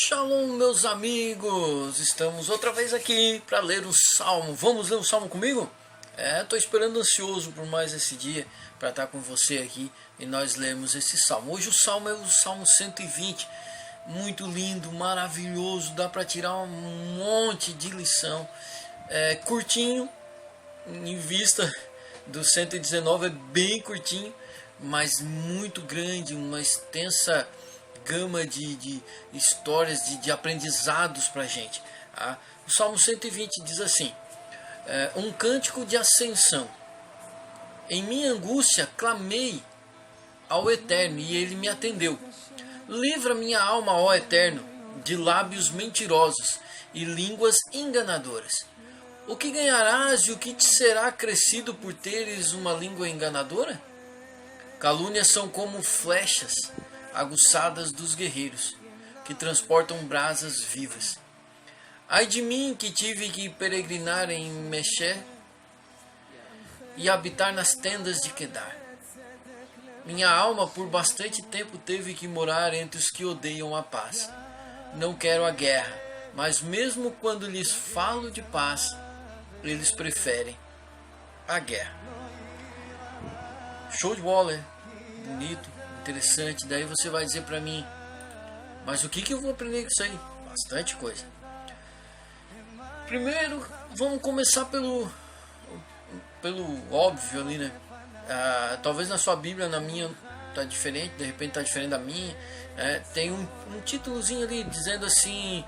Shalom, meus amigos! Estamos outra vez aqui para ler o Salmo. Vamos ler o Salmo comigo? Estou esperando ansioso por mais esse dia para estar com você aqui e nós lemos esse Salmo. Hoje o Salmo é o Salmo 120, muito lindo, maravilhoso, dá para tirar um monte de lição. Curtinho, em vista do 119, é bem curtinho, mas muito grande, uma extensa gama de histórias, de aprendizados para a gente. Tá? O Salmo 120 diz assim: um cântico de ascensão. Em minha angústia clamei ao Eterno e ele me atendeu. Livra minha alma, ó Eterno, de lábios mentirosos e línguas enganadoras. O que ganharás e o que te será acrescido por teres uma língua enganadora? Calúnias são como flechas aguçadas dos guerreiros, que transportam brasas vivas. Ai de mim que tive que peregrinar em Meshé e habitar nas tendas de Quedar. Minha alma por bastante tempo teve que morar entre os que odeiam a paz. Não quero a guerra, mas mesmo quando lhes falo de paz, eles preferem a guerra. Show de bola, hein? Bonito, interessante. Daí você vai dizer para mim, mas o que eu vou aprender com isso aí? Bastante coisa. Primeiro, vamos começar pelo óbvio ali, né? Talvez na sua Bíblia, na minha tá diferente, de repente tá diferente da minha. Tem um títulozinho ali dizendo assim,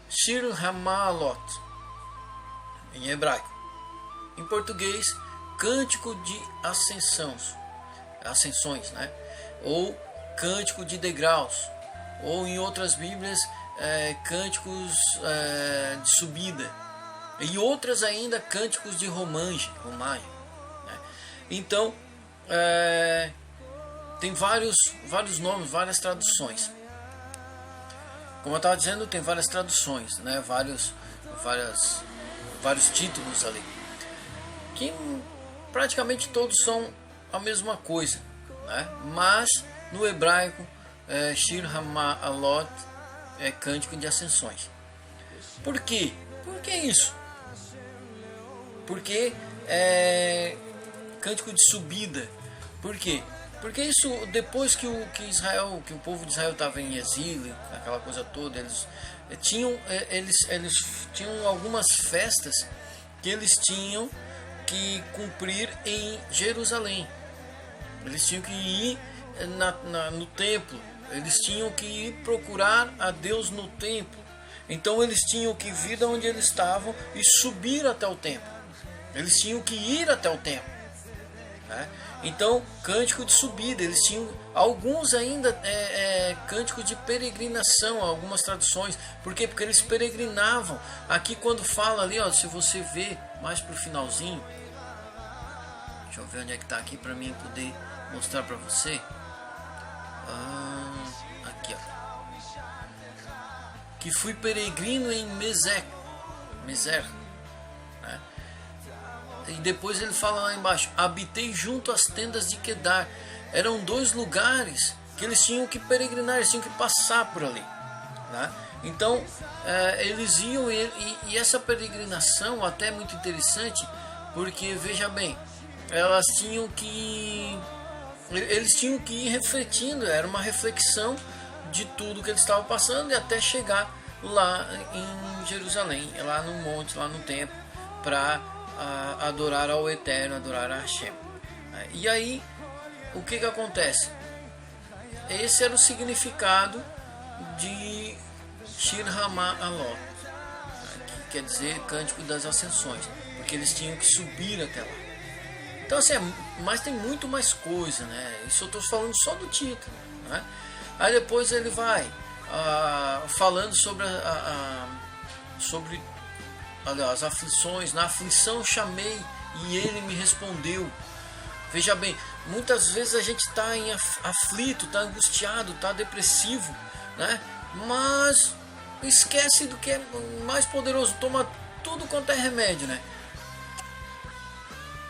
Shir Hamalot, em hebraico. Em português, Cântico de Ascensões, né? Ou Cântico de Degraus, ou em outras Bíblias, Cânticos de Subida, e outras ainda Cânticos de Romagem, né? Então, tem vários nomes, várias traduções. Como eu estava dizendo, tem várias traduções, né? Vários títulos ali, que praticamente todos são a mesma coisa, né? Mas no hebraico, Shir Hamalot é Cântico de Ascensões. Por quê? Por que isso? Porque Cântico de Subida. Por quê? Porque isso, depois que o povo de Israel estava em exílio, aquela coisa toda, eles tinham algumas festas que eles tinham que cumprir em Jerusalém. Eles tinham que ir no templo, eles tinham que ir procurar a Deus no templo. Então eles tinham que vir de onde eles estavam e subir até o templo. Eles tinham que ir até o templo, né? Então, cântico de subida. Eles tinham alguns ainda cântico de peregrinação, algumas traduções. Por quê? Porque eles peregrinavam. Aqui quando fala ali, ó, se você vê mais pro finalzinho, deixa eu ver onde é que tá aqui para mim poder mostrar para você. Aqui, ó. Que fui peregrino em Meser, né? E depois ele fala lá embaixo: habitei junto às tendas de Quedar. Eram dois lugares que eles tinham que peregrinar, eles tinham que passar por ali, né? Então eles iam e essa peregrinação até é muito interessante, porque veja bem, eles tinham que ir refletindo, era uma reflexão de tudo que eles estavam passando e até chegar lá em Jerusalém, lá no monte, lá no templo, para adorar ao Eterno, adorar a Hashem. E aí, o que acontece? Esse era o significado de Shir Hamalot, que quer dizer Cântico das Ascensões, porque eles tinham que subir até lá. Então assim, mas tem muito mais coisa, né? Isso eu estou falando só do título, né? Aí depois ele vai falando sobre as aflições. Na aflição chamei e ele me respondeu. Veja bem, muitas vezes a gente está aflito, está angustiado, está depressivo, né? Mas esquece do que é mais poderoso. Toma tudo quanto é remédio, né?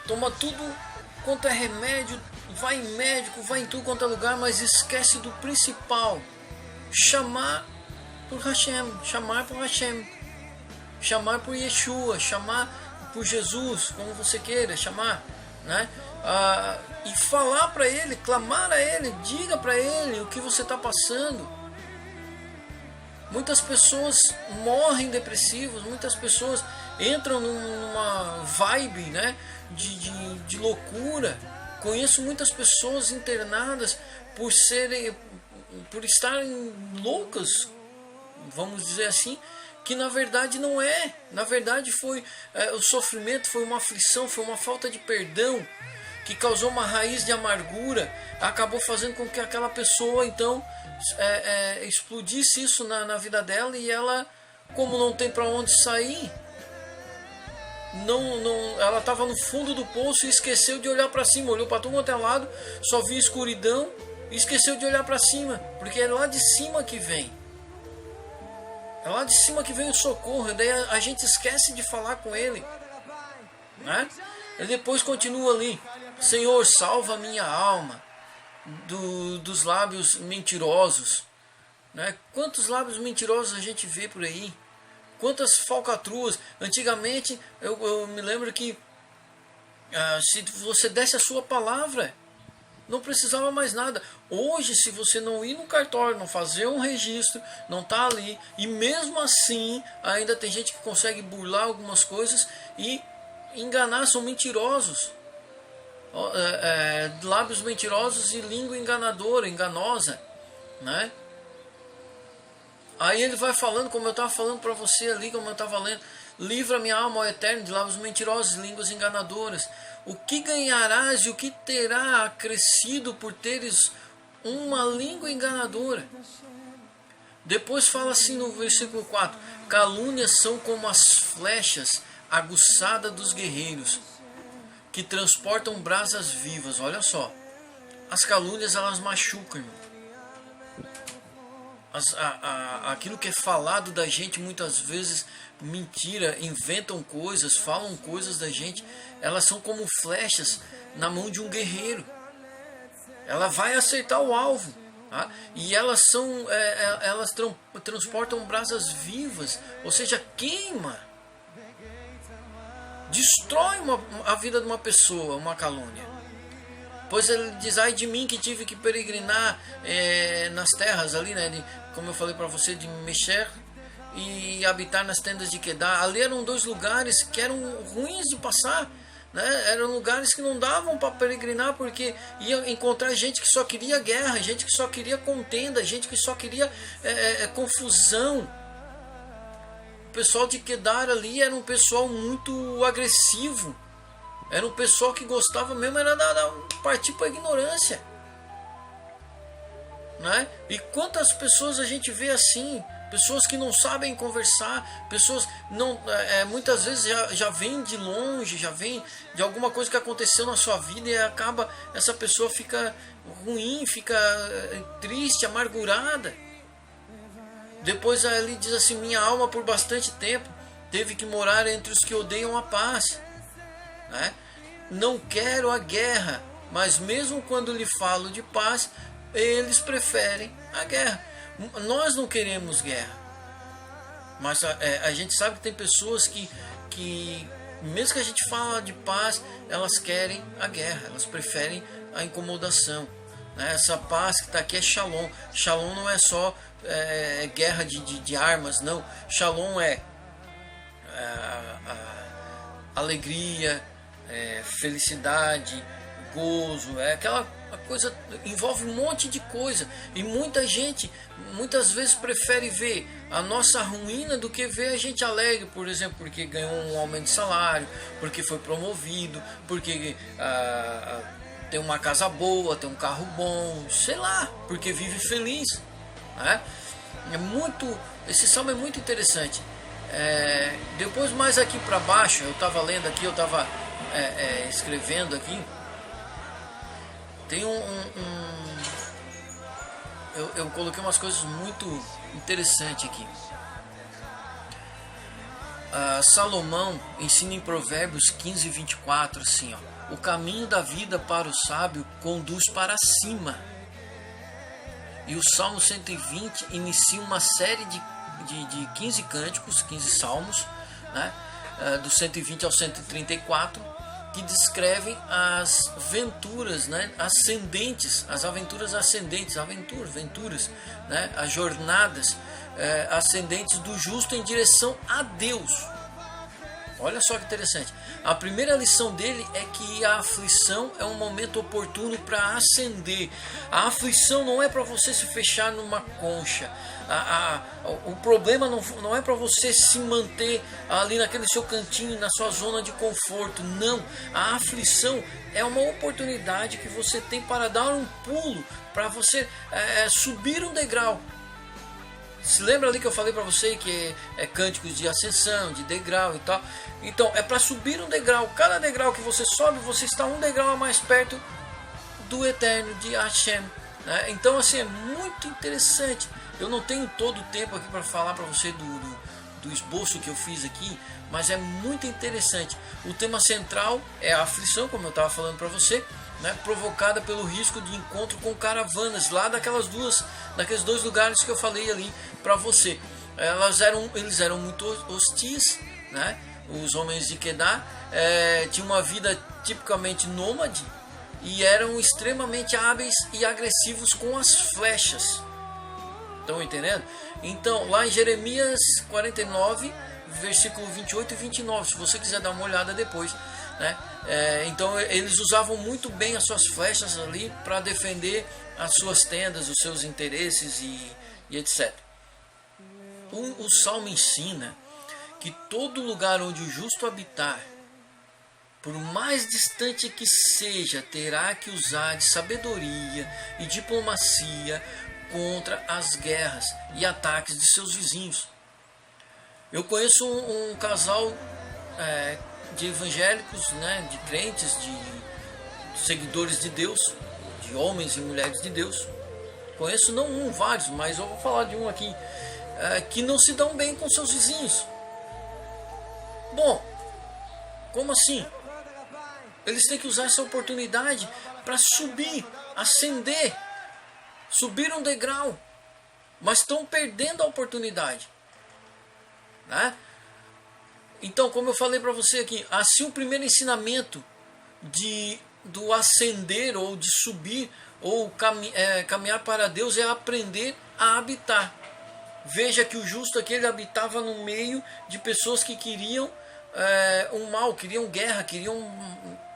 Toma tudo quanto é remédio, vai em tudo quanto é lugar, mas esquece do principal: chamar por Hashem, chamar por Hashem, chamar por Yeshua, chamar por Jesus, como você queira chamar, né? E falar para Ele, clamar a Ele, diga para Ele o que você está passando. Muitas pessoas morrem depressivos, muitas pessoas entram numa vibe, né, de loucura. Conheço muitas pessoas internadas por estarem loucas, vamos dizer assim, que na verdade não é. Na verdade foi o sofrimento, foi uma aflição, foi uma falta de perdão que causou uma raiz de amargura, acabou fazendo com que aquela pessoa então explodisse isso na vida dela, e ela, como não tem para onde sair, ela estava no fundo do poço e esqueceu de olhar para cima, olhou para todo quanto é lado, só viu escuridão e esqueceu de olhar para cima, porque é lá de cima que vem. É lá de cima que vem o socorro, e daí a gente esquece de falar com Ele, né? E depois continua ali: Senhor, salva a minha alma dos lábios mentirosos, né? Quantos lábios mentirosos a gente vê por aí? Quantas falcatruas. Antigamente eu me lembro que se você desse a sua palavra, não precisava mais nada. Hoje, se você não ir no cartório, não fazer um registro, não tá ali, e mesmo assim ainda tem gente que consegue burlar algumas coisas e enganar, são mentirosos. Lábios mentirosos e língua enganadora, enganosa, né? Aí ele vai falando, como eu estava falando para você ali, como eu estava lendo: livra minha alma ao eterno de lábios mentirosos e línguas enganadoras. O que ganharás e o que terá acrescido por teres uma língua enganadora? Depois fala assim no versículo 4: calúnias são como as flechas aguçadas dos guerreiros, que transportam brasas vivas. Olha só, as calúnias, elas machucam, irmão. Aquilo que é falado da gente, muitas vezes mentira, inventam coisas, falam coisas da gente, elas são como flechas na mão de um guerreiro. Ela vai acertar o alvo, tá? E elas transportam brasas vivas, ou seja, queima, destrói a vida de uma pessoa, uma calúnia. Pois ele diz: ai de mim que tive que peregrinar nas terras ali, né, como eu falei para você, de Mexer, e habitar nas tendas de Quedar. Ali eram dois lugares que eram ruins de passar, né? Eram lugares que não davam para peregrinar, porque ia encontrar gente que só queria guerra, gente que só queria contenda, gente que só queria confusão. O pessoal de Quedar ali era um pessoal muito agressivo. Era um pessoal que gostava mesmo era partir para a ignorância, né? E quantas pessoas a gente vê assim, pessoas que não sabem conversar, pessoas não muitas vezes já vem de longe, já vem de alguma coisa que aconteceu na sua vida, e essa pessoa fica ruim, fica triste, amargurada. Depois ele diz assim: minha alma por bastante tempo teve que morar entre os que odeiam a paz, né? Não quero a guerra, mas mesmo quando lhe falo de paz, eles preferem a guerra. Nós não queremos guerra, mas a gente sabe que tem pessoas que mesmo que a gente fala de paz, elas querem a guerra, elas preferem a incomodação, né? Essa paz que está aqui é Shalom. Shalom não é só guerra de armas, não. Shalom é alegria, felicidade, gozo, aquela coisa, envolve um monte de coisa, e muita gente muitas vezes prefere ver a nossa ruína do que ver a gente alegre, por exemplo, porque ganhou um aumento de salário, porque foi promovido, porque tem uma casa boa, tem um carro bom, sei lá, porque vive feliz, né? Esse salmo é muito interessante. Depois, mais aqui para baixo, eu estava lendo aqui, eu estava escrevendo aqui, tem eu coloquei umas coisas muito interessantes aqui. Salomão ensina em Provérbios 15:24 assim, ó: o caminho da vida para o sábio conduz para cima. E o Salmo 120 inicia uma série de de 15 cânticos, 15 salmos, né? Do 120 ao 134, que descrevem as venturas, né? Ascendentes, as aventuras ascendentes, venturas, né? As jornadas ascendentes do justo em direção a Deus. Olha só que interessante. A primeira lição dele é que a aflição é um momento oportuno para ascender. A aflição não é para você se fechar numa concha. O problema não é para você se manter ali naquele seu cantinho, na sua zona de conforto. Não. A aflição é uma oportunidade que você tem para dar um pulo, para você subir um degrau. Se lembra ali que eu falei para você que é cânticos de ascensão, de degrau e tal. Então é para subir um degrau. Cada degrau que você sobe, você está um degrau a mais perto do eterno, de Hashem, né? Então assim, é muito interessante. Eu não tenho todo o tempo aqui para falar para você do esboço que eu fiz aqui, mas é muito interessante. O tema central é a aflição, como eu estava falando para você, né, provocada pelo risco de encontro com caravanas lá daqueles dois lugares que eu falei ali para você. Eles eram muito hostis, né? Os homens de Kedar tinham uma vida tipicamente nômade e eram extremamente hábeis e agressivos com as flechas. Estão entendendo? Então, lá em Jeremias 49, versículo 28 e 29, se você quiser dar uma olhada depois, né? Então eles usavam muito bem as suas flechas ali para defender as suas tendas, os seus interesses e etc. O Salmo ensina que todo lugar onde o justo habitar, por mais distante que seja, terá que usar de sabedoria e diplomacia contra as guerras e ataques de seus vizinhos. Eu conheço um casal de evangélicos, né, de crentes, de seguidores de Deus, de homens e mulheres de Deus. Conheço não um, vários, mas eu vou falar de um aqui, que não se dão bem com seus vizinhos. Bom, como assim? Eles têm que usar essa oportunidade para subir, ascender, subir um degrau, mas estão perdendo a oportunidade, né? Então, como eu falei para você aqui, assim o primeiro ensinamento do ascender ou de subir ou caminhar para Deus é aprender a habitar. Veja que o justo aqui ele habitava no meio de pessoas que queriam um mal, queriam guerra, queriam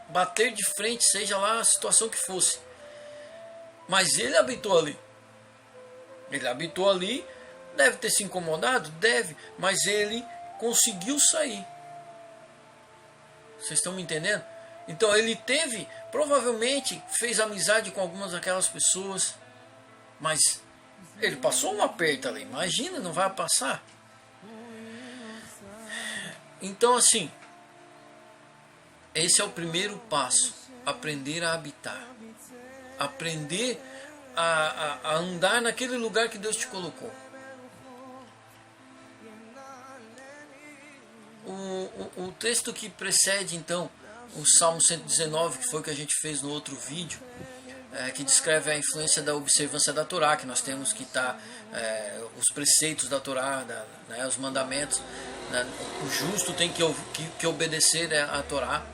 bater de frente, seja lá a situação que fosse. Mas ele habitou ali. Ele habitou ali, deve ter se incomodado? Deve, mas ele conseguiu sair. Vocês estão me entendendo? Então ele provavelmente fez amizade com algumas daquelas pessoas, mas ele passou um aperto ali. Imagina, não vai passar? Então assim, esse é o primeiro passo. Aprender a habitar. Aprender a andar naquele lugar que Deus te colocou. O texto que precede então o Salmo 119, que foi o que a gente fez no outro vídeo, que descreve a influência da observância da Torá, que nós temos que estar os preceitos da Torá, né, os mandamentos, né, o justo tem que obedecer a Torá,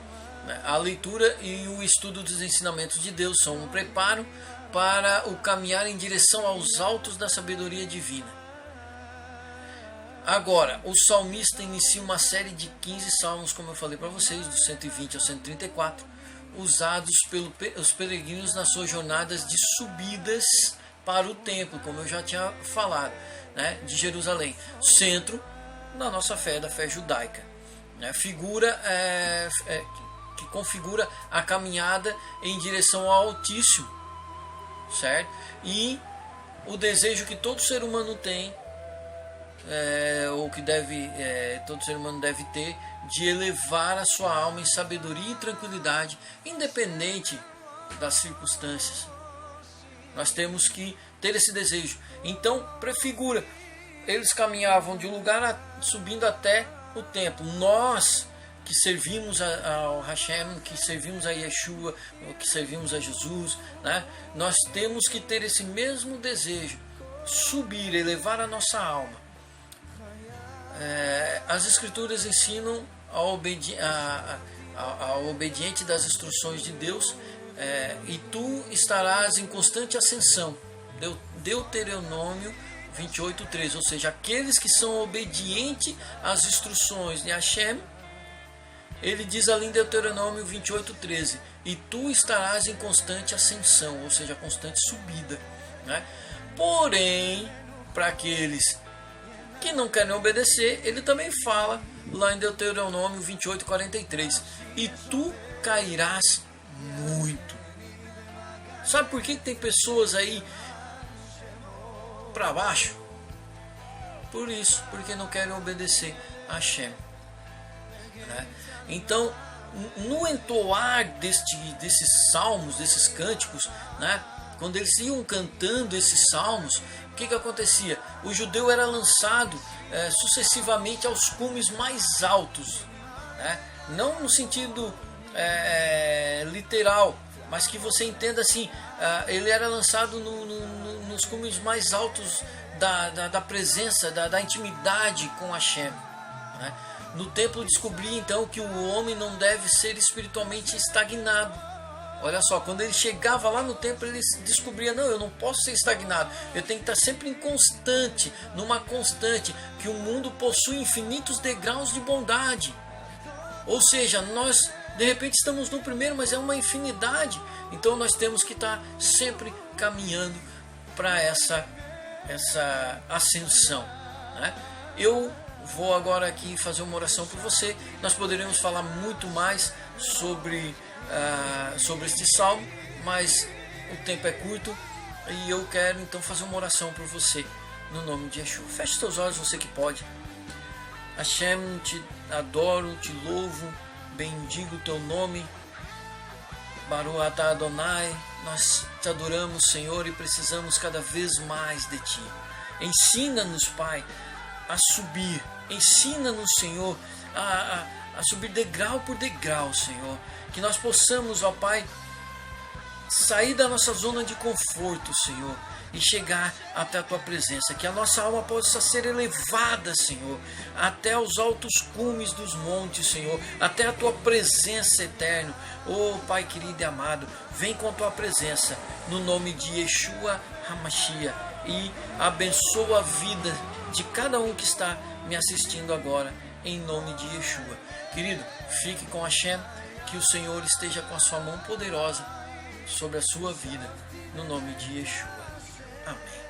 né, a leitura e o estudo dos ensinamentos de Deus são um preparo para o caminhar em direção aos altos da sabedoria divina. Agora, o salmista inicia uma série de 15 salmos, como eu falei para vocês, do 120 ao 134, usados pelos peregrinos nas suas jornadas de subidas para o templo, como eu já tinha falado, né, de Jerusalém, centro da nossa fé, da fé judaica, né, figura que configura a caminhada em direção ao Altíssimo, certo? E o desejo que todo ser humano tem, ou que todo ser humano deve ter, de elevar a sua alma em sabedoria e tranquilidade, independente das circunstâncias. Nós temos que ter esse desejo. Então, prefigura, eles caminhavam de um lugar subindo até o templo. Nós que servimos ao Hashem, que servimos a Yeshua, que servimos a Jesus, né? Nós temos que ter esse mesmo desejo, subir, elevar a nossa alma as escrituras ensinam ao obediente das instruções de Deus, e tu estarás em constante ascensão. Deuteronômio 28:13, ou seja, aqueles que são obedientes às instruções de Hashem. Ele diz ali em Deuteronômio 28:13, e tu estarás em constante ascensão, ou seja, constante subida, né? Porém, para aqueles que não querem obedecer, ele também fala lá em Deuteronômio 28:43, e tu cairás muito. Sabe por que tem pessoas aí para baixo? Por isso, porque não querem obedecer a Hashem, né? Então, no entoar desses salmos, desses cânticos, né? Quando eles iam cantando esses salmos, o que acontecia? O judeu era lançado sucessivamente aos cumes mais altos, né? Não no sentido literal, mas que você entenda assim, ele era lançado nos cumes mais altos da presença, da intimidade com Hashem, né? No templo descobri então que o homem não deve ser espiritualmente estagnado. Olha só, quando ele chegava lá no templo, ele descobria, não, eu não posso ser estagnado, eu tenho que estar sempre numa constante, que o mundo possui infinitos degraus de bondade. Ou seja, nós de repente estamos no primeiro, mas é uma infinidade, então nós temos que estar sempre caminhando para essa ascensão, né? Eu vou agora aqui fazer uma oração por você. Nós poderíamos falar muito mais sobre este salmo, mas o tempo é curto e eu quero então fazer uma oração por você no nome de Yeshua. Feche seus olhos, você que pode. Hashem, te adoro, te louvo, bendigo o teu nome. Baruch atah Adonai, nós te adoramos, Senhor, e precisamos cada vez mais de ti. Ensina-nos, Pai, a subir. Ensina-nos, Senhor, a subir degrau por degrau, Senhor. Que nós possamos, ó Pai, sair da nossa zona de conforto, Senhor, e chegar até a Tua presença. Que a nossa alma possa ser elevada, Senhor, até os altos cumes dos montes, Senhor, até a Tua presença eterna. Oh Pai querido e amado, vem com a Tua presença, no nome de Yeshua HaMashiach, e abençoa a vida de cada um que está me assistindo agora, em nome de Yeshua. Querido, fique com Hashem, que o Senhor esteja com a sua mão poderosa sobre a sua vida, no nome de Yeshua. Amém.